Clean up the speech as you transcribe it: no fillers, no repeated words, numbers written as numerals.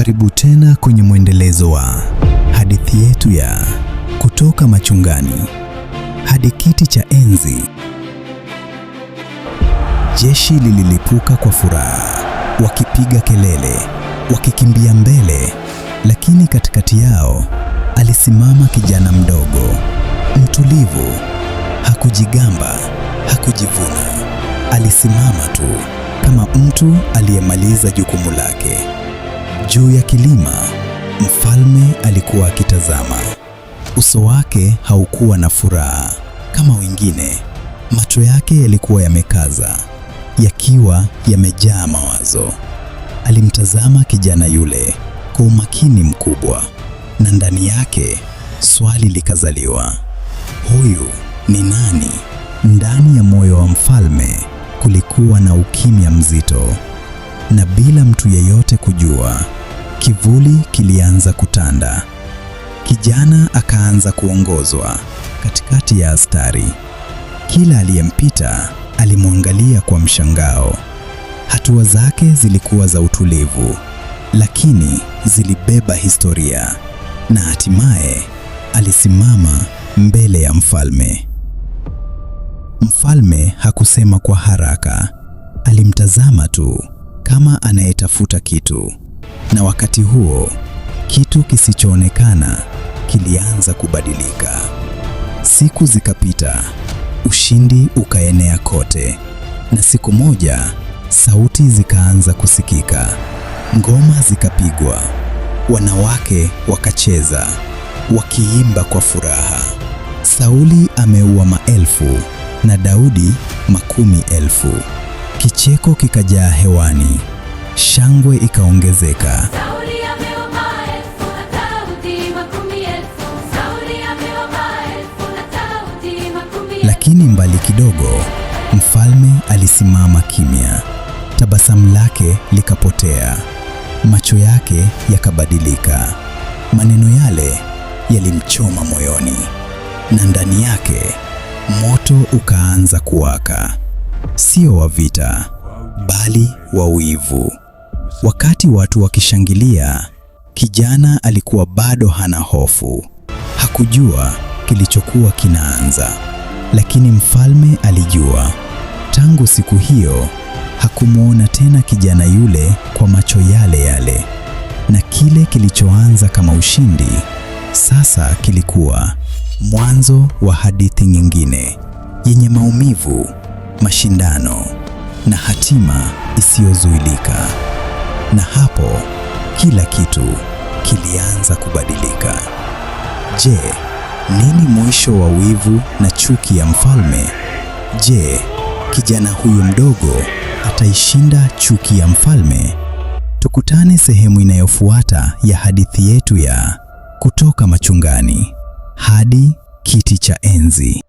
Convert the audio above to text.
Karibu tena kwenye mwendelezo wa hadithi yetu ya kutoka machungani hadi kiti cha enzi. Jeshi lililipuka kwa furaha, wakipiga kelele, wakikimbia mbele, lakini katikati yao alisimama kijana mdogo, mtulivu. Hakujigamba, hakujivuna. Alisimama tu kama mtu aliyemaliza jukumu lake. Juu ya kilima, mfalme alikuwa akitazama. Uso wake haukuwa na furaha kama wengine. Macho yake yalikuwa yamekaza, yakiwa yamejaa mawazo. Alimtazama kijana yule kwa umakini mkubwa, na ndani yake swali likazaliwa. Huyu ni nani? Ndani ya moyo wa mfalme kulikuwa na ukimya mzito, na bila mtu yeyote kujua, kivuli kilianza kutanda. Kijana akaanza kuongozwa katikati ya askari. Kila aliyempita alimwangalia kwa mshangao. Hatua zake zilikuwa za utulivu, lakini zilibeba historia, na hatimaye alisimama mbele ya mfalme. Mfalme hakusema kwa haraka, alimtazama tu kama anayetafuta kitu. Na wakati huo, kitu kisichoonekana kilianza kubadilika. Siku zikapita, ushindi ukaenea kote, na siku moja sauti zikaanza kusikika. Ngoma zikapigwa, wanawake wakacheza, wakiimba kwa furaha. Sauli ameua maelfu na Daudi makumi elfu. Kicheko kikajaa hewani, shangwe ikaongezeka. Sauli ameua maelfu na Daudi makumi elfu. Sauli ameua maelfu na Daudi makumi elfu. Lakini mbali kidogo, mfalme alisimama kimya. Tabasamu lake likapotea, macho yake yakabadilika. Maneno yale yalimchoma moyoni, na ndani yake moto ukaanza kuwaka, sio wa vita, bali wa wivu. Wakati watu wakishangilia, kijana alikuwa bado hana hofu. Hakujua kilichokuwa kinaanza, lakini mfalme alijua. Tangu siku hiyo, hakumwona tena kijana yule kwa macho yale yale, na kile kilichoanza kama ushindi sasa kilikuwa mwanzo wa hadithi nyingine yenye maumivu, mashindano na hatima isiyozuilika. Na hapo kila kitu kilianza kubadilika. Je, nini mwisho wa wivu na chuki ya mfalme? Je, kijana huyu mdogo ataishinda chuki ya mfalme? Tukutane sehemu inayofuata ya hadithi yetu ya kutoka machungani hadi kiti cha enzi.